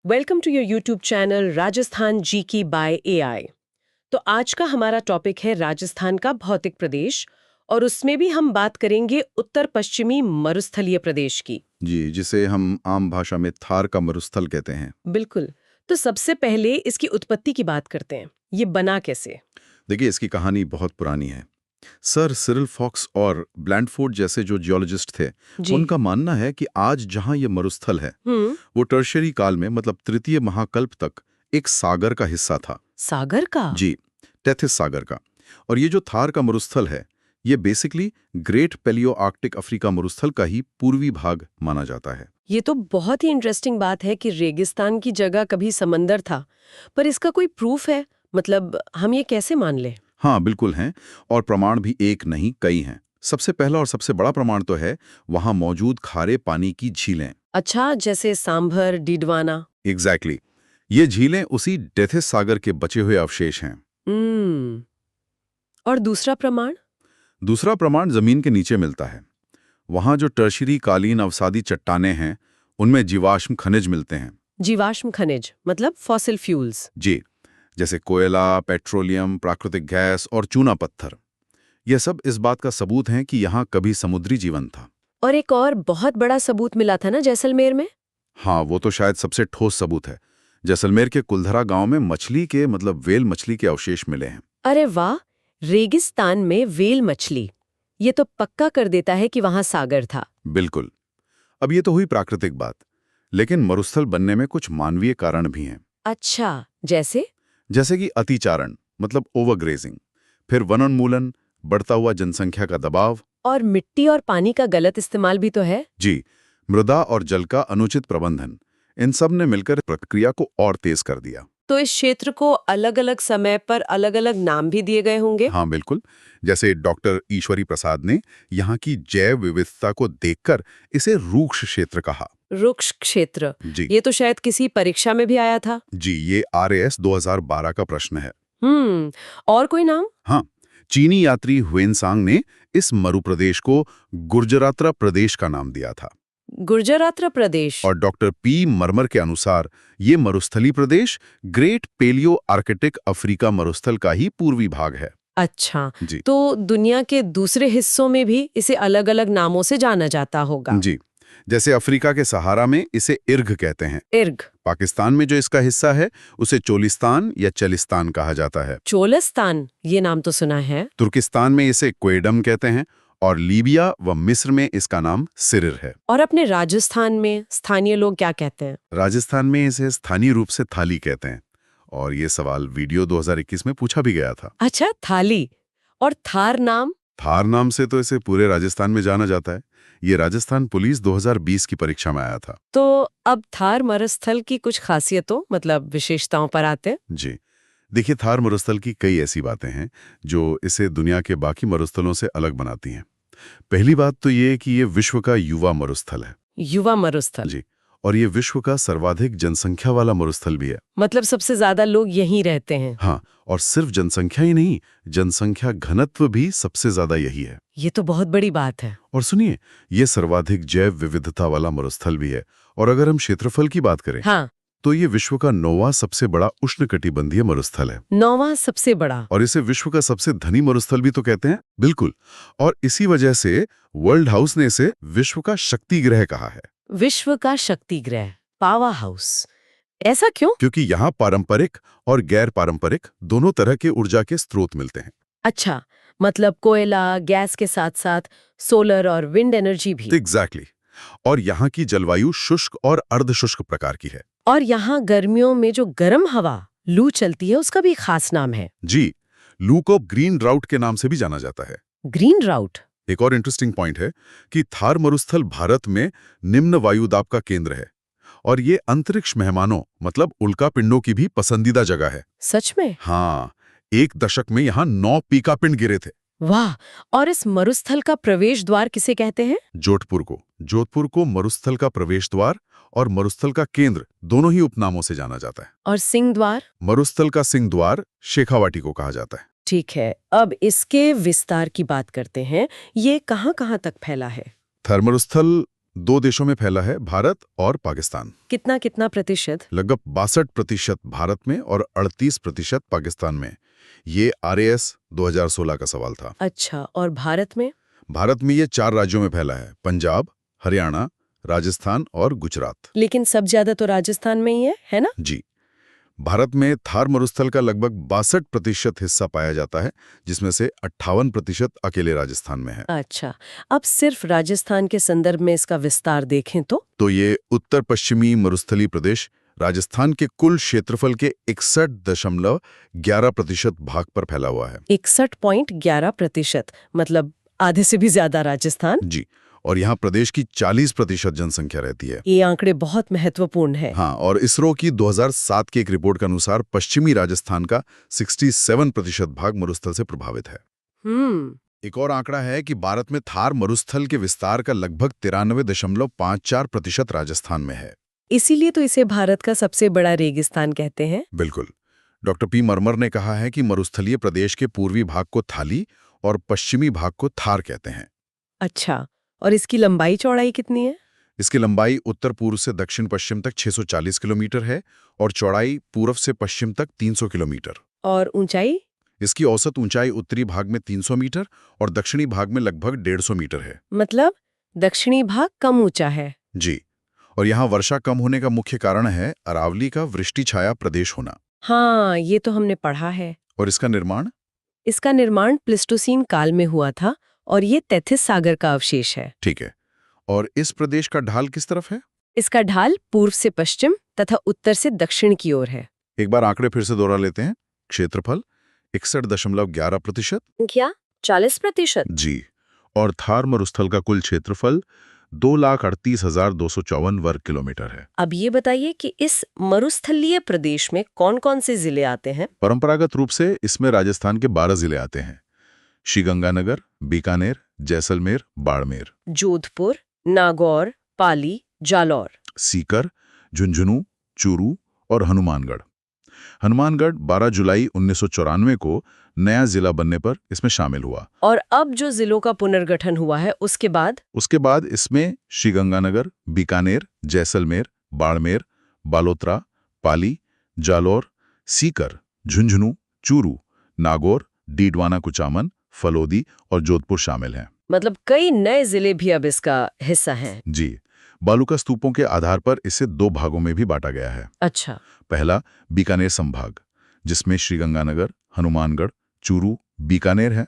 Welcome to your YouTube channel Rajasthan G K by AI. तो आज का हमारा टॉपिक है राजस्थान का भौतिक प्रदेश, और उसमें भी हम बात करेंगे उत्तर पश्चिमी मरुस्थलीय प्रदेश की। जी, जिसे हम आम भाषा में थार का मरुस्थल कहते हैं। बिल्कुल। तो सबसे पहले इसकी उत्पत्ति की बात करते हैं। ये बना कैसे? देखिए, इसकी कहानी बहुत पुरानी है। सर सिरिल फॉक्स और ब्लैंडफोर्ड जैसे जो जियोलॉजिस्ट थे, जी। उनका मानना है कि आज जहां ये मरुस्थल है, हम्म। वो टर्शियरी काल में मतलब तृतीय महाकल्प तक एक सागर का हिस्सा था। सागर का? जी, टेथिस सागर का। और ये जो थार का मरुस्थल है, ये basically great paleo Arctic Africa मरुस्थल का ही पूर्वी भाग माना जाता है। ये तो बहुत ही इंटरेस्टिंग बात है कि रेगिस्तान की जगह कभी समंदर था, पर इसका कोई प्रूफ है? मतलब हम ये कैसे मान लें? हाँ, बिल्कुल हैं, और प्रमाण भी एक नहीं कई हैं। सबसे पहला और सबसे बड़ा प्रमाण तो है वहां मौजूद खारे पानी की झीलें। अच्छा, जैसे सांभर, डीडवाना। एग्जैक्टली, ये झीलें उसी डेथिस सागर के बचे हुए अवशेष हैं। हम्म। और दूसरा प्रमाण? दूसरा प्रमाण जमीन के नीचे मिलता है। वहां जो टर्शियरी कालीन अवसादी चट्टानें हैं, उनमें जीवाश्म खनिज मिलते हैं। जीवाश्म खनिज मतलब फॉसिल फ्यूल्स। जी, जैसे कोयला, पेट्रोलियम, प्राकृतिक गैस और चूना पत्थर। यह सब इस बात का सबूत हैं कि यहाँ कभी समुद्री जीवन था। और एक और बहुत बड़ा सबूत मिला था ना जैसलमेर में? हाँ, वो तो शायद सबसे ठोस सबूत है। जैसलमेर के कुलधरा गांव में मछली के मतलब वेल मछली के अवशेष मिले हैं। अरे वाह! रेगिस्तान में वेल मछली, ये तो पक्का कर देता है कि वहां सागर था। बिल्कुल। अब ये तो हुई प्राकृतिक बात, लेकिन मरुस्थल बनने में कुछ मानवीय कारण भी हैं। अच्छा, जैसे? जैसे कि अतिचारण मतलब ओवरग्रेजिंग, फिर वनोन्मूलन, बढ़ता हुआ जनसंख्या का दबाव। और मिट्टी और पानी का गलत इस्तेमाल भी तो है। जी, मृदा और जल का अनुचित प्रबंधन, इन सब ने मिलकर प्रक्रिया को और तेज कर दिया। तो इस क्षेत्र को अलग-अलग समय पर अलग-अलग नाम भी दिए गए होंगे। हाँ, बिल्कुल। जैसे डॉक्टर ईश्वरी प्रसाद ने यहाँ की जैव विविधता को देखकर इसे रूक्ष क्षेत्र कहा। रुक्ष क्षेत्र, जी ये तो शायद किसी परीक्षा में भी आया था। जी, ये RAS 2012 का प्रश्न है। और कोई नाम? हाँ, चीनी यात्री हुएनसांग ने इस मरुप्रदेश को गुर्जरात्रा प्रदेश का नाम दिया था। गुर्जरात्रा प्रदेश। और डॉक्टर पी मरमर के अनुसार ये मरुस्थली प्रदेश ग्रेट पेलियो आर्कटिक अफ्रीका मरुस्थल का ही पूर्वी भाग है। अच्छा, जी तो दुनिया के दूसरे हिस्सों में भी इसे अलग-अलग नामों से जाना जाता होगा। जी, जैसे अफ्रीका के सहारा में इसे इर्ग कहते हैं। इर्ग। पाकिस्तान में जो इसका हिस्सा है, उसे चोलिस्तान या चलिस्तान कहा जाता है। चोलिस्तान, ये नाम तो सुना है। तुर्किस्तान में इसे क्वेडम कहते हैं, और लीबिया व मिस्र में इसका नाम सिरिर है। और अपने राजस्थान में स्थानीय लोग क्या कहते हैं? राजस्थान में इसे स्थानीय रूप से थाली कहते हैं, और ये सवाल वीडियो 2021 में पूछा भी गया था। अच्छा, थाली। और थार नाम? थार नाम से तो इसे पूरे राजस्थान में जाना जाता है। ये राजस्थान पुलिस 2020 की परीक्षा में आया था। तो अब थार मरुस्थल की कुछ खासियतों मतलब विशेषताओं पर आते हैं। जी, देखिए, थार मरुस्थल की कई ऐसी बातें हैं जो इसे दुनिया के बाकी मरुस्थलों से अलग बनाती हैं। पहली बात तो ये कि ये विश्व का युवा मरुस्थल है। युवा मरुस्थल। जी, और ये विश्व का सर्वाधिक जनसंख्या वाला मरुस्थल भी है। मतलब सबसे ज्यादा लोग यहीं रहते हैं। हाँ, और सिर्फ जनसंख्या ही नहीं, जनसंख्या घनत्व भी सबसे ज्यादा यही है। ये तो बहुत बड़ी बात है। और सुनिए, ये सर्वाधिक जैव विविधता वाला मरुस्थल भी है। और अगर हम क्षेत्रफल की बात करें, हाँ। तो ये विश्व का 9वां सबसे बड़ा उष्णकटिबंधीय मरुस्थल है। 9वां सबसे बड़ा? और इसे विश्व का सबसे धनी मरुस्थल भी तो कहते हैं। बिल्कुल। और इसी वजह से वर्ल्ड हाउस ने इसे विश्व का शक्ति ग्रह कहा है। विश्व का शक्ति ग्रह, पावर हाउस। ऐसा क्यों? क्योंकि यहाँ पारंपरिक और गैर पारंपरिक दोनों तरह के ऊर्जा के स्रोत मिलते हैं। अच्छा, मतलब कोयला, गैस के साथ साथ सोलर और विंड एनर्जी भी। एग्जैक्टली। और यहाँ की जलवायु शुष्क और अर्धशुष्क प्रकार की है। और यहाँ गर्मियों में जो गर्म हवा लू चलती है उसका भी खास नाम है। जी, लू को ग्रीन ड्राउट के नाम से भी जाना जाता है। Green drought? एक और इंटरेस्टिंग पॉइंट है कि थार मरुस्थल भारत में निम्न वायुदाब का केंद्र है, और ये अंतरिक्ष मेहमानों मतलब उल्कापिंडों की भी पसंदीदा जगह है। सच में? हाँ, एक दशक में यहाँ 9 पीकापिंड गिरे थे। वाह! और इस मरुस्थल का प्रवेश द्वार किसे कहते हैं? जोधपुर को मरुस्थल का प्रवेश द्वार और मरुस्थल का केंद्र दोनों ही उपनामों से जाना जाता है। और सिंह द्वार? मरुस्थल का सिंह द्वार शेखावाटी को कहा जाता है। ठीक है, अब इसके विस्तार की बात करते हैं। ये कहाँ-कहाँ तक फैला है? थर मरुस्थल 2 देशों में फैला है, भारत और पाकिस्तान। कितना कितना प्रतिशत? लगभग 62% भारत में और 38% पाकिस्तान में। ये RAS 2016 का सवाल था। अच्छा, और भारत में? भारत में ये 4 राज्यों में फैला है, पंजाब, हरियाणा, राजस्थान और गुजरात। लेकिन सब ज्यादा तो राजस्थान में ही है ना? जी। भारत में थार मरुस्थल का लगभग 62% हिस्सा पाया जाता है, जिसमें से 58% अकेले राजस्थान में है। अच्छा, अब सिर्फ राजस्थान के संदर्भ में इसका विस्तार देखें तो ये उत्तर पश्चिमी मरुस्थलीय प्रदेश राजस्थान के कुल क्षेत्रफल के 61.11% भाग पर फैला हुआ है। 61.11%, मतलब आधे से भी ज्यादा राजस्थान। जी, और यहाँ प्रदेश की 40% जनसंख्या रहती है। ये आंकड़े बहुत महत्वपूर्ण है। हाँ, और इसरो की 2007 की एक रिपोर्ट के अनुसार पश्चिमी राजस्थान का 67% भाग मरुस्थल से प्रभावित है। एक और आंकड़ा है कि भारत में थार मरुस्थल के विस्तार का लगभग 93.54% राजस्थान में है। इसीलिए तो इसे भारत का सबसे बड़ा रेगिस्तान कहते हैं। बिल्कुल। डॉक्टर पी मरमर ने कहा है कि मरुस्थलीय प्रदेश के पूर्वी भाग को थाली और पश्चिमी भाग को थार कहते हैं। अच्छा, और इसकी लंबाई चौड़ाई कितनी है? इसकी लंबाई उत्तर पूर्व से दक्षिण पश्चिम तक 640 किलोमीटर है और चौड़ाई पूर्व से पश्चिम तक 300 किलोमीटर। और ऊंचाई? इसकी औसत ऊंचाई उत्तरी भाग में 300 मीटर और दक्षिणी भाग में लगभग 150 मीटर है। मतलब दक्षिणी भाग कम ऊंचा है। जी, और यहाँ वर्षा कम होने का मुख्य कारण है अरावली का वृष्टि छाया प्रदेश होना। हाँ, ये तो हमने पढ़ा है। और इसका निर्माण? इसका निर्माण प्लिस्टोसीन काल में हुआ था और ये तैथिस सागर का अवशेष है। ठीक है। और इस प्रदेश का ढाल किस तरफ है? इसका ढाल पूर्व से पश्चिम तथा उत्तर से दक्षिण की ओर है। एक बार आंकड़े फिर से दोहरा लेते हैं। क्षेत्रफल 61.11%। क्या 40%? जी, और थार मरुस्थल का कुल क्षेत्रफल 2,38,254 वर्ग किलोमीटर है। अब ये बताइए कि इस मरुस्थलीय प्रदेश में कौन-कौन से जिले आते हैं? परंपरागत रूप से इसमें राजस्थान के 12 जिले आते हैं: श्रीगंगानगर, बीकानेर, जैसलमेर, बाड़मेर, जोधपुर, नागौर, पाली, जालौर, सीकर, झुंझुनू, चूरू और हनुमानगढ़। हनुमानगढ़ 12 जुलाई 1994 को नया जिला बनने पर इसमें शामिल हुआ। और अब जो जिलों का पुनर्गठन हुआ है उसके बाद इसमें श्रीगंगानगर, बीकानेर, जैसलमेर, बाड़मेर, बालोतरा, पाली, जालौर, सीकर, झुंझुनू, चूरू, नागौर, डीडवाना कुचामन, फलोदी और जोधपुर शामिल हैं। मतलब कई नए जिले भी अब इसका हिस्सा हैं। जी, बालूका स्तूपों के आधार पर इसे 2 भागों में भी बांटा गया है। अच्छा, पहला बीकानेर संभाग, जिसमें श्रीगंगानगर, हनुमानगढ़, चूरू, बीकानेर है,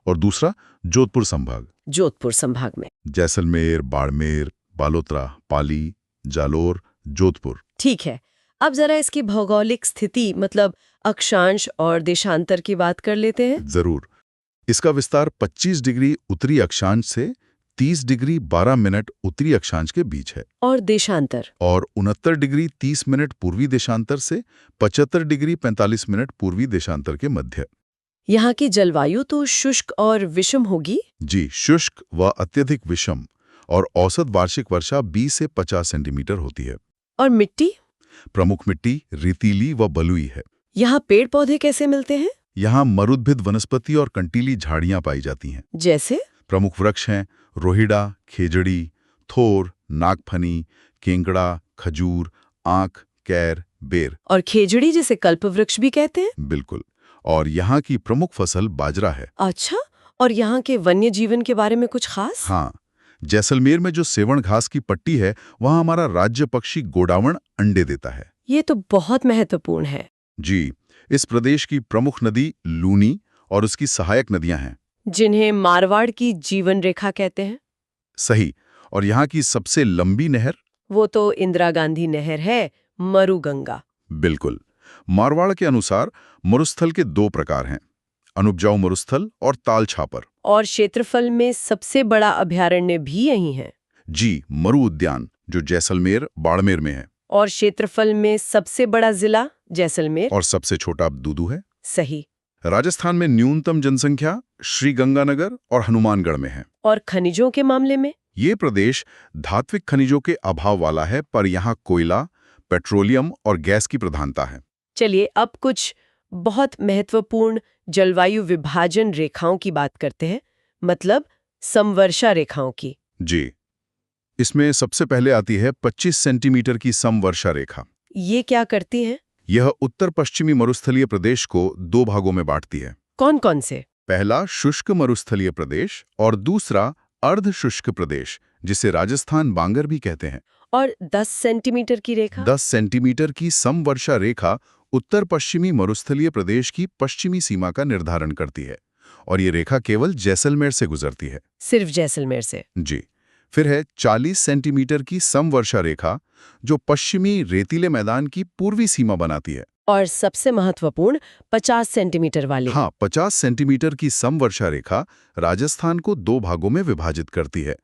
और दूसरा जोधपुर संभाग, जोधपुर संभाग में। जैसलमेर, बाड़मेर, बालोतरा, पाली, जालौर, जोधपुर। ठीक है, अब जरा इसकी भौगोलिक स्थिति मतलब अक्षांश और देशांतर की बात कर लेते हैं। जरूर। इसका विस्तार 25 डिग्री उत्तरी अक्षांश से 30 डिग्री 12 मिनट उत्तरी अक्षांश के बीच है। और देशांतर? और 69 डिग्री 30 मिनट पूर्वी देशांतर से 75 डिग्री 45 मिनट पूर्वी देशांतर के मध्य। यहाँ की जलवायु तो शुष्क और विषम होगी? जी, शुष्क व अत्यधिक विषम, और औसत वार्षिक वर्षा 20 से 50 सेंटीमीटर होती है। और मिट्टी? प्रमुख मिट्टी रेतीली व बलुई है। यहाँ पेड़ पौधे कैसे मिलते हैं? यहाँ मरुद्भिद वनस्पति और कंटीली झाड़ियां पाई जाती हैं। जैसे? प्रमुख वृक्ष हैं रोहिड़ा, खेजड़ी, थोर, नागफनी, केंकड़ा, खजूर, आंख, कैर, बेर। और खेजड़ी जिसे कल्पवृक्ष भी कहते हैं? बिल्कुल। और यहाँ की प्रमुख फसल बाजरा है। अच्छा, और यहाँ के वन्य जीवन के बारे में कुछ खास? हाँ, जैसलमेर में जो सेवण घास की पट्टी है, वहाँ हमारा राज्य पक्षी गोडावण अंडे देता है। ये तो बहुत महत्वपूर्ण है। जी, इस प्रदेश की प्रमुख नदी लूनी और उसकी सहायक नदियां हैं, जिन्हें मारवाड़ की जीवन रेखा कहते हैं। सही। और यहाँ की सबसे लंबी नहर? वो तो इंदिरा गांधी नहर है, मरुगंगा। बिल्कुल। मारवाड़ के अनुसार मरुस्थल के 2 प्रकार हैं, अनुपजाऊ मरुस्थल और ताल छापर। और क्षेत्रफल में सबसे बड़ा अभयारण्य भी यही है। जी, मरु उद्यान, जो जैसलमेर, बाड़मेर में है। और क्षेत्रफल में सबसे बड़ा जिला जैसलमेर। और सबसे छोटा दूदू है। सही। राजस्थान में न्यूनतम जनसंख्या श्रीगंगानगर और हनुमानगढ़ में है। और खनिजों के मामले में? ये प्रदेश धात्विक खनिजों के अभाव वाला है, पर यहाँ कोयला, पेट्रोलियम और गैस की प्रधानता है। चलिए अब कुछ बहुत महत्वपूर्ण जलवायु विभाजन रेखाओं की बात करते हैं, मतलब समवर्षा रेखाओं की। जी, इसमें सबसे पहले आती है 25 सेंटीमीटर की समवर्षा रेखा। ये क्या करती है? यह उत्तर पश्चिमी मरुस्थलीय प्रदेश को 2 भागों में बांटती है। कौन कौन से? पहला शुष्क मरुस्थलीय प्रदेश और दूसरा अर्ध शुष्क प्रदेश, जिसे राजस्थान बांगर भी कहते हैं। और 10 सेंटीमीटर की रेखा? 10 सेंटीमीटर की समवर्षा रेखा उत्तर पश्चिमी मरुस्थलीय प्रदेश की पश्चिमी सीमा का निर्धारण करती है और ये रेखा केवल जैसलमेर से गुजरती है। सिर्फ जैसलमेर से? जी। फिर है 40 सेंटीमीटर की समवर्षा रेखा, जो पश्चिमी रेतीले मैदान की पूर्वी सीमा बनाती है। और सबसे महत्वपूर्ण 50 सेंटीमीटर वाली? हाँ, 50 सेंटीमीटर की समवर्षा रेखा राजस्थान को 2 भागों में विभाजित करती है।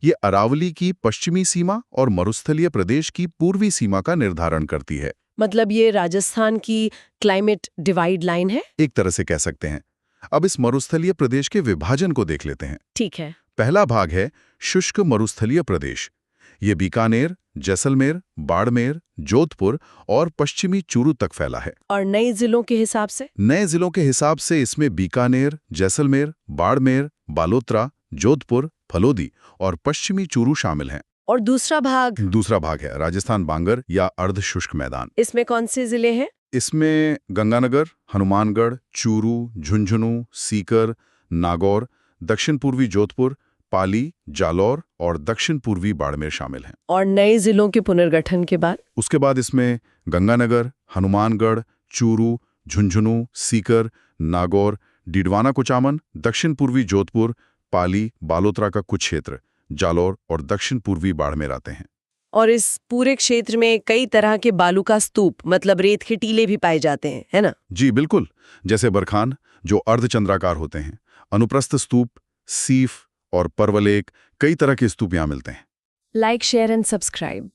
ये अरावली की पश्चिमी सीमा और मरुस्थलीय प्रदेश की पूर्वी सीमा का निर्धारण करती है। मतलब ये राजस्थान की क्लाइमेट डिवाइड लाइन है? एक तरह से कह सकते हैं। अब इस मरुस्थलीय प्रदेश के विभाजन को देख लेते हैं। ठीक है। पहला भाग है शुष्क मरुस्थलीय प्रदेश। ये बीकानेर, जैसलमेर, बाड़मेर, जोधपुर और पश्चिमी चूरू तक फैला है। और नए जिलों के हिसाब से? नए जिलों के हिसाब से इसमें बीकानेर, जैसलमेर, बाड़मेर, बालोतरा, जोधपुर, फलोदी और पश्चिमी चूरू शामिल हैं। और दूसरा भाग? दूसरा भाग है राजस्थान बांगर या अर्धशुष्क मैदान। इसमें कौन से जिले हैं? इसमें गंगानगर, हनुमानगढ़, चूरू, झुंझुनू, सीकर, नागौर, दक्षिण पूर्वी जोधपुर, पाली, जालौर और दक्षिण पूर्वी बाड़मेर शामिल हैं। और नए जिलों के पुनर्गठन के बाद? उसके बाद इसमें गंगानगर, हनुमानगढ़, चूरू, झुंझुनू, सीकर, नागौर, डिडवाना कुचामन, दक्षिण पूर्वी जोधपुर, पाली, बालोतरा का कुछ क्षेत्र, जालौर और दक्षिण पूर्वी बाड़मेर आते हैं। और इस पूरे क्षेत्र में कई तरह के बालू का स्तूप, मतलब रेत के टीले भी पाए जाते हैं, है ना? जी बिल्कुल, जैसे बरखान जो अर्धचंद्राकार होते हैं, अनुप्रस्थ स्तूप, सीफ और पर्वलेख, कई तरह के स्तूप यहाँ मिलते हैं। Like, share and subscribe.